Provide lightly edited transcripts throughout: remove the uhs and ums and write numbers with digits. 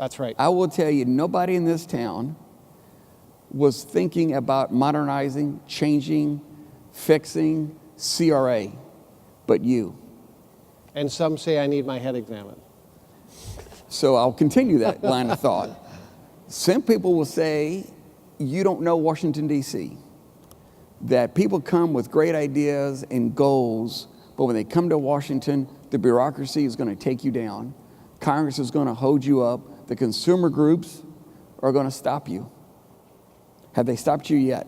That's right. I will tell you, nobody in this town was thinking about modernizing, changing, fixing CRA, but you. And some say I need my head examined. So I'll continue that line of thought. Some people will say, you don't know Washington, D.C., that people come with great ideas and goals, but when they come to Washington, the bureaucracy is going to take you down. Congress is going to hold you up. The consumer groups are going to stop you. Have they stopped you yet?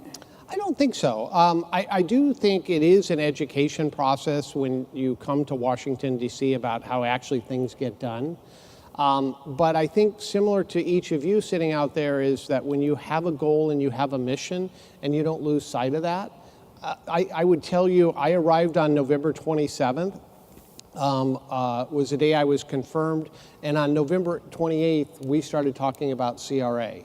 I don't think so. I do think it is an education process when you come to Washington, D.C. about how actually things get done. But I think similar to each of you sitting out there is that when you have a goal and you have a mission and you don't lose sight of that, I would tell you I arrived on November 27th, was the day I was confirmed, and on November 28th we started talking about CRA.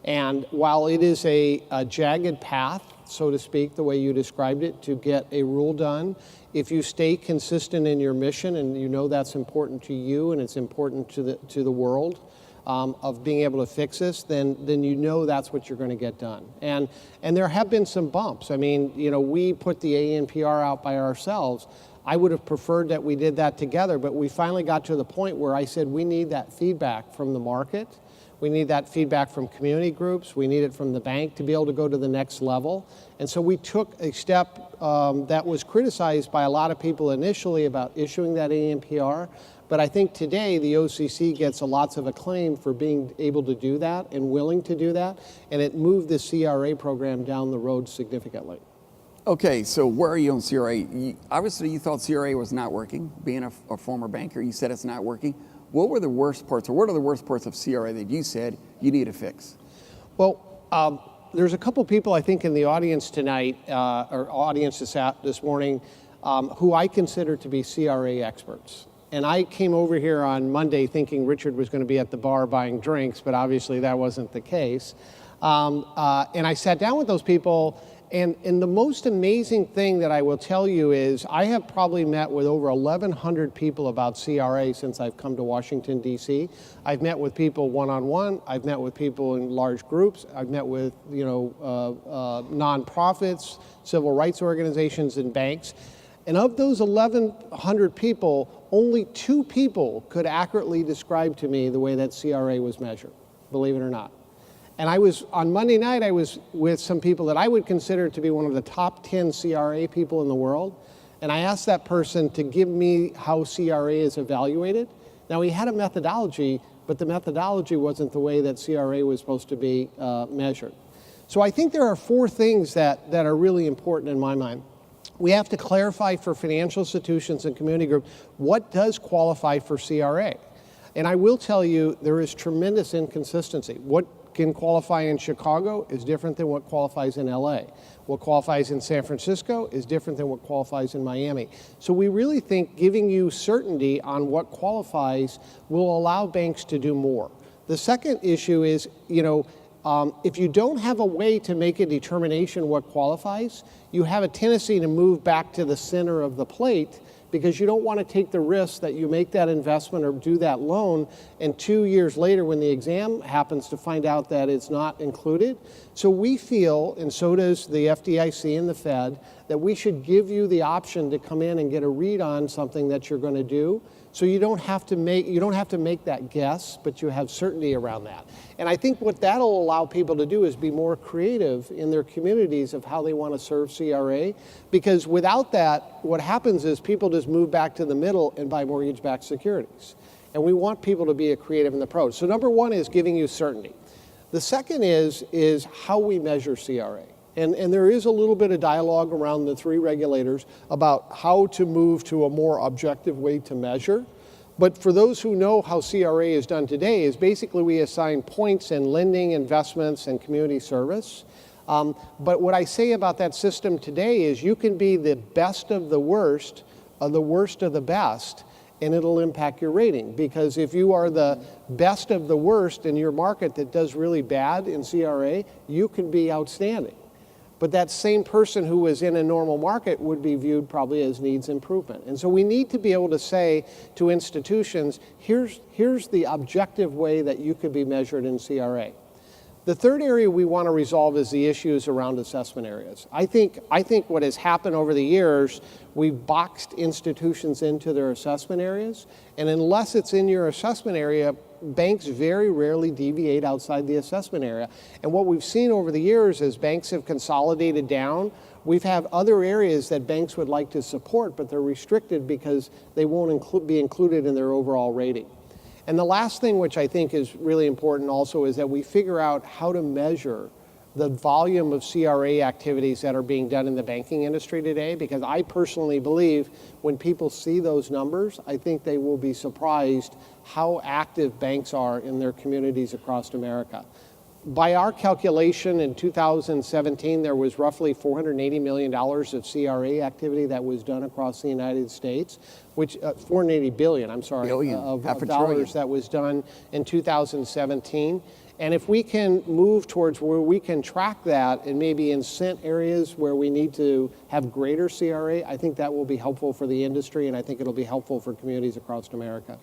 And while it is a jagged path, so to speak, the way you described it, to get a rule done, if you stay consistent in your mission and you know that's important to you and it's important to the world of being able to fix this, then you know that's what you're going to get done. And there have been some bumps. I mean, you know, we put the ANPR out by ourselves. I would have preferred that we did that together, but we finally got to the point where I said we need that feedback from the market. We need that feedback from community groups. We need it from the bank to be able to go to the next level. And so we took a step that was criticized by a lot of people initially about issuing that ANPR. But I think today the OCC gets lots of acclaim for being able to do that and willing to do that. And it moved the CRA program down the road significantly. Okay, so where are you on CRA? Obviously, you thought CRA was not working. Being a former banker, you said it's not working. What were the worst parts, or what are the worst parts of CRA that you said you need to fix? Well, there's a couple people I think in the audience tonight, or audience this morning, who I consider to be CRA experts. And I came over here on Monday thinking Richard was going to be at the bar buying drinks, but obviously that wasn't the case. And I sat down with those people, and the most amazing thing that I will tell you is I have probably met with over 1,100 people about CRA since I've come to Washington, D.C. I've met with people one-on-one. I've met with people in large groups. I've met with, you know, nonprofits, civil rights organizations, and banks. And of those 1,100 people, only 2 people could accurately describe to me the way that CRA was measured, believe it or not. And on Monday night, I was with some people that I would consider to be one of the top 10 CRA people in the world. And I asked that person to give me how CRA is evaluated. Now, he had a methodology, but the methodology wasn't the way that CRA was supposed to be measured. So I think there are 4 things that are really important in my mind. We have to clarify for financial institutions and community groups what does qualify for CRA. And I will tell you, there is tremendous inconsistency. What can qualify in Chicago is different than what qualifies in LA. What qualifies in San Francisco is different than what qualifies in Miami. So we really think giving you certainty on what qualifies will allow banks to do more. The second issue is, you know, if you don't have a way to make a determination what qualifies, you have a tendency to move back to the center of the plate because you don't want to take the risk that you make that investment or do that loan, and 2 years later when the exam happens to find out that it's not included. So we feel, and so does the FDIC and the Fed, that we should give you the option to come in and get a read on something that you're going to do. So you don't have to make that guess, but you have certainty around that. And I think what that'll allow people to do is be more creative in their communities of how they want to serve CRA, because without that, what happens is people just move back to the middle and buy mortgage-backed securities. And we want people to be a creative in the approach. So number 1 is giving you certainty. The second is how we measure CRA. And there is a little bit of dialogue around the 3 regulators about how to move to a more objective way to measure. But for those who know how CRA is done today, is basically we assign points in lending, investments, and community service. But what I say about that system today is you can be the best of the worst of the best, and it'll impact your rating. Because if you are the best of the worst in your market that does really bad in CRA, you can be outstanding. but that same person who was in a normal market would be viewed probably as needs improvement. And so we need to be able to say to institutions, here's the objective way that you could be measured in CRA. The third area we want to resolve is the issues around assessment areas. I think what has happened over the years, we've boxed institutions into their assessment areas, and unless it's in your assessment area, banks very rarely deviate outside the assessment area. And what we've seen over the years as banks have consolidated down, we've had other areas that banks would like to support, but they're restricted because they won't be included in their overall rating. And the last thing, which I think is really important also, is that we figure out how to measure the volume of CRA activities that are being done in the banking industry today, because I personally believe when people see those numbers, I think they will be surprised how active banks are in their communities across America. By our calculation, in 2017, there was roughly $480 million of CRA activity that was done across the United States, which, 480 billion, I'm sorry, of dollars that was done in 2017. And if we can move towards where we can track that and maybe incent areas where we need to have greater CRA, I think that will be helpful for the industry, and I think it'll be helpful for communities across America.